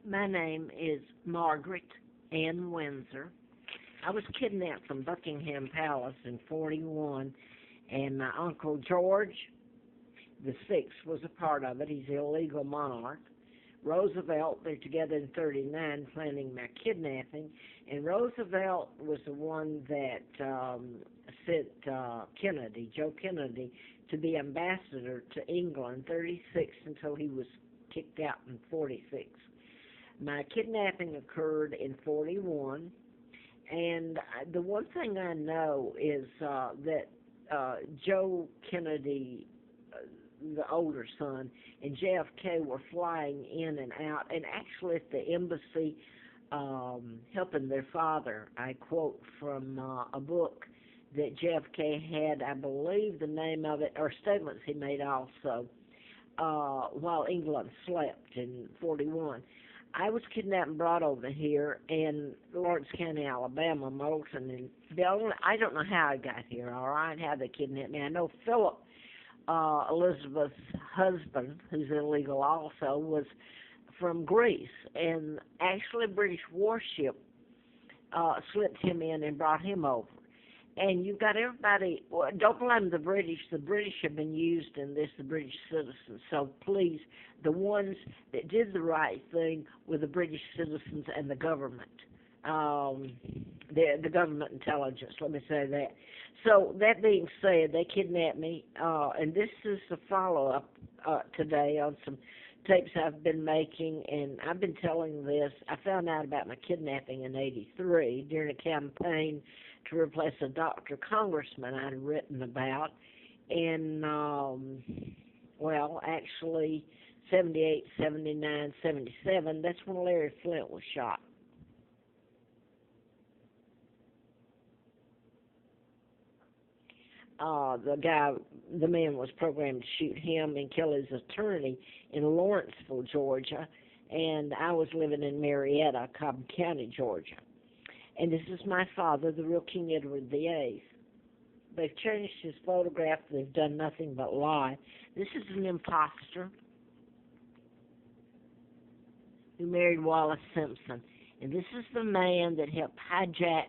My name is Margaret Ann Windsor. I was kidnapped from Buckingham Palace in 41, and my Uncle George the Sixth was a part of it. He's the illegal monarch. Roosevelt, they're together in 39 planning my kidnapping, and Roosevelt was the one that sent Joe Kennedy, to be ambassador to England, 36 until he was kicked out in 46. My kidnapping occurred in 41, and the one thing I know is that Joe Kennedy, the older son, and JFK were flying in and out, and actually at the embassy helping their father. I quote from a book that JFK had, I believe the name of it, or statements he made also, while England slept in 41. I was kidnapped and brought over here in Lawrence County, Alabama, Moulton, and I don't know how I got here, all right, how they kidnapped me. I know Philip, Elizabeth's husband, who's illegal also, was from Greece, and actually a British warship slipped him in and brought him over. And you've got everybody, well, don't blame the British. The British have been used in this, the British citizens. So please, the ones that did the right thing were the British citizens and the government, the government intelligence, let me say that. So that being said, they kidnapped me, and this is a follow-up today on some tapes I've been making, and I've been telling this. I found out about my kidnapping in '83 during a campaign to replace a Dr. Congressman I'd written about, and, well, actually, 78, 79, 77, that's when Larry Flint was shot. The man was programmed to shoot him and kill his attorney in Lawrenceville, Georgia, and I was living in Marietta, Cobb County, Georgia. And this is my father, the real King Edward VIII. They've changed his photograph. They've done nothing but lie. This is an imposter who married Wallace Simpson. And this is the man that helped hijack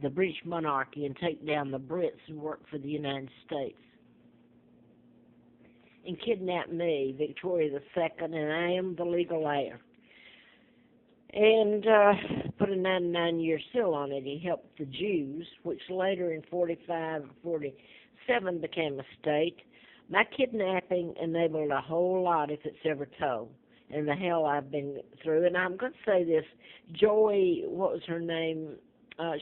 the British monarchy and take down the Brits and work for the United States. And kidnapped me, Victoria II, and I am the legal heir. And put a 99-year seal on it. He helped the Jews, which later in 45 or 47 became a state. My kidnapping enabled a whole lot if it's ever told, and the hell I've been through. And I'm going to say this, Joey, what was her name?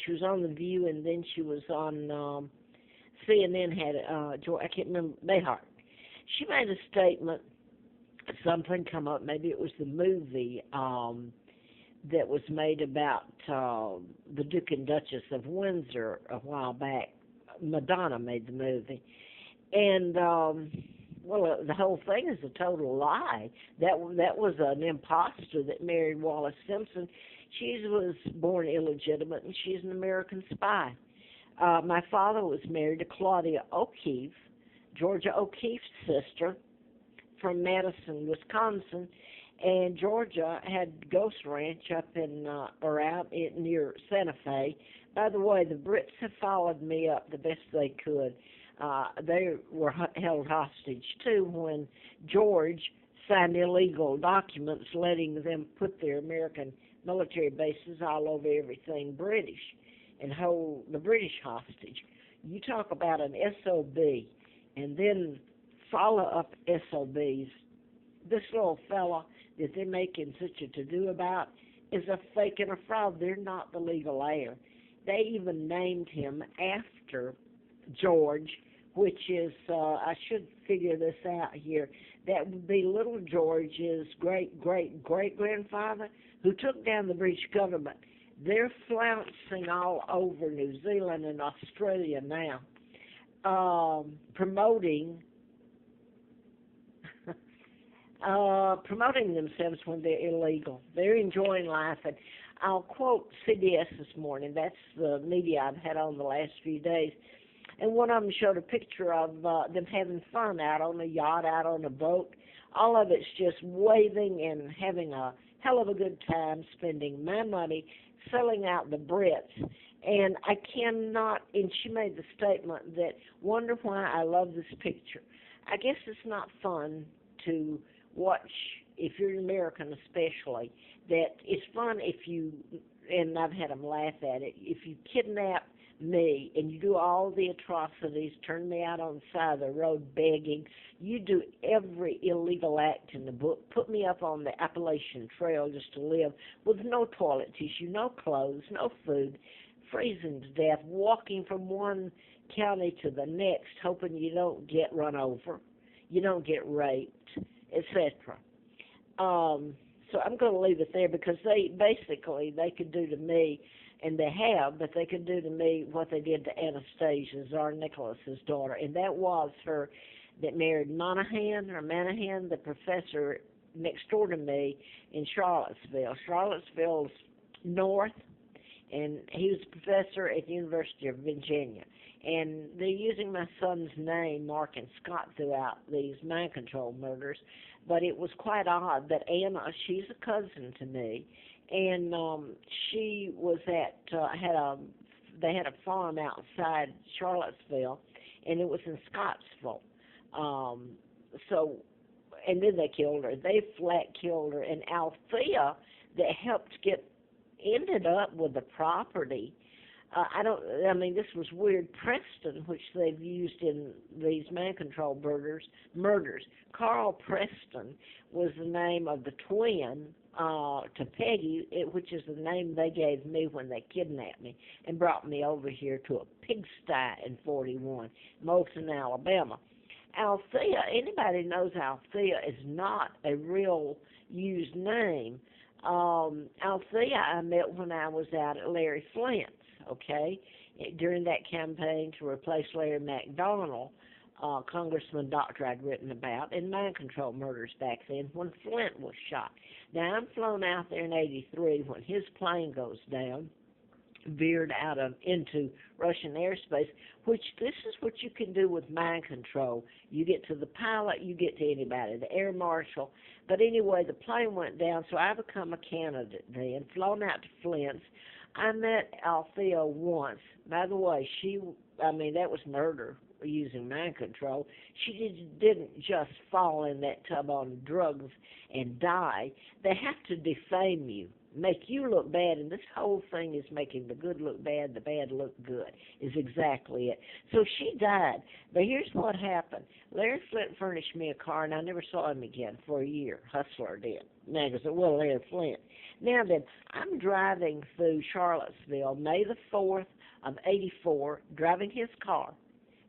She was on The View, and then she was on CNN, had Joy, I can't remember, Behart. She made a statement, something come up, maybe it was the movie, that was made about the Duke and Duchess of Windsor a while back. Madonna made the movie. And, well, the whole thing is a total lie. That was an imposter that married Wallace Simpson. She was born illegitimate, and she's an American spy. My father was married to Claudia O'Keefe, Georgia O'Keefe's sister, from Madison, Wisconsin. And Georgia had Ghost Ranch up in, or out near Santa Fe. By the way, the Brits have followed me up the best they could. They were held hostage, too, when George signed illegal documents letting them put their American military bases all over everything British and hold the British hostage. You talk about an SOB and then follow up SOBs. This little fella that they're making such a to-do about is a fake and a fraud. They're not the legal heir. They even named him after George, which is, I should figure this out here, that would be little George's great-great-great-grandfather who took down the British government. They're flouncing all over New Zealand and Australia now, promoting themselves when they're illegal. They're enjoying life. And I'll quote CBS this morning. That's the media I've had on the last few days. And one of them showed a picture of them having fun out on a yacht, out on a boat. All of it's just waving and having a hell of a good time, spending my money, selling out the Brits. And I cannot, and she made the statement that, wonder why I love this picture. I guess it's not fun to watch, if you're an American especially, that it's fun if you, and I've had them laugh at it, if you kidnap me and you do all the atrocities, turn me out on the side of the road begging, you do every illegal act in the book, put me up on the Appalachian Trail just to live with no toilet tissue, no clothes, no food, freezing to death, walking from one county to the next, hoping you don't get run over, you don't get raped, etc. So I'm going to leave it there because they could do to me, and they have, but they could do to me what they did to Anastasia, Tsar Nicholas's daughter, and that was her that married Manahan, the professor next door to me in Charlottesville. Charlottesville's north, and he was a professor at the University of Virginia. And they're using my son's name, Mark and Scott, throughout these mind control murders. But it was quite odd that Anna, she's a cousin to me, and she was at they had a farm outside Charlottesville, and it was in Scottsville. And then they killed her. They flat killed her, and Althea, that helped ended up with the property. This was weird. Preston, which they've used in these mind control murders. Carl Preston was the name of the twin to Peggy, which is the name they gave me when they kidnapped me and brought me over here to a pigsty in 41, Moulton, Alabama. Althea, anybody knows Althea is not a real used name. Althea I met when I was out at Larry Flint's, okay, during that campaign to replace Larry McDonald, Congressman doctor I'd written about, in mind control murders back then when Flint was shot. Now, I'm flown out there in 83 when his plane goes down, veered into Russian airspace, which this is what you can do with mind control. You get to the pilot, you get to anybody, the air marshal. But anyway, the plane went down, so I become a candidate then, flown out to Flint's. I met Althea once. By the way, that was murder using mind control. She didn't just fall in that tub on drugs and die. They have to defame you, make you look bad, and this whole thing is making the good look bad, the bad look good, is exactly it. So she died. But here's what happened. Larry Flint furnished me a car, and I never saw him again for a year. Hustler did. Larry Flint. Now then, I'm driving through Charlottesville, May the 4th of 84, driving his car,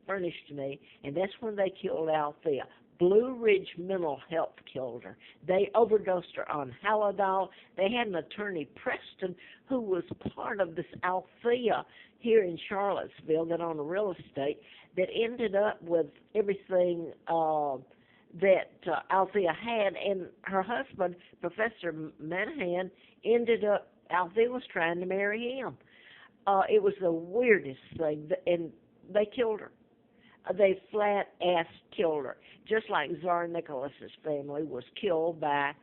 furnished to me, and that's when they killed Althea. Blue Ridge Mental Health killed her. They overdosed her on Halidol. They had an attorney, Preston, who was part of this Althea here in Charlottesville that owned real estate that ended up with everything that Althea had, and her husband, Professor Manahan, Althea was trying to marry him. It was the weirdest thing, and they killed her. They flat-ass killed her, just like Tsar Nicholas's family was killed by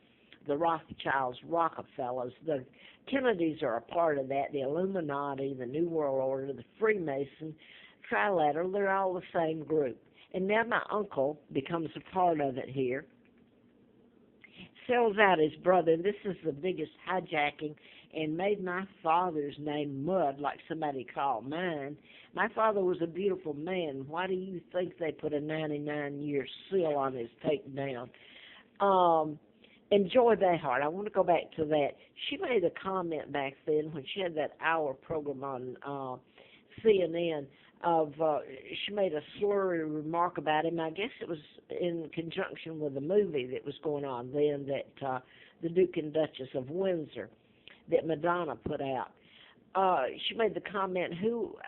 the Rothschilds, Rockefellers. The Kennedys are a part of that, the Illuminati, the New World Order, the Freemason, Trilateral, they're all the same group. And now my uncle becomes a part of it here, sells out his brother, and this is the biggest hijacking, and made my father's name mud like somebody called mine. My father was a beautiful man. Why do you think they put a 99-year seal on his takedown? And Joy Behart, I want to go back to that. She made a comment back then when she had that hour program on CNN she made a slurry remark about him. I guess it was in conjunction with a movie that was going on then, that the Duke and Duchess of Windsor, that Madonna put out. She made the comment,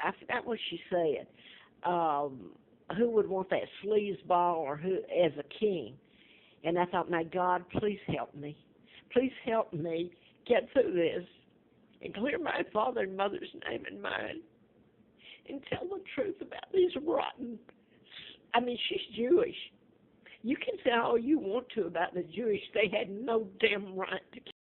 I forgot what she said, who would want that sleazeball or who as a king? And I thought, my God, please help me. Please help me get through this and clear my father and mother's name and mine and tell the truth about these rotten, she's Jewish. You can say all you want to about the Jewish. They had no damn right to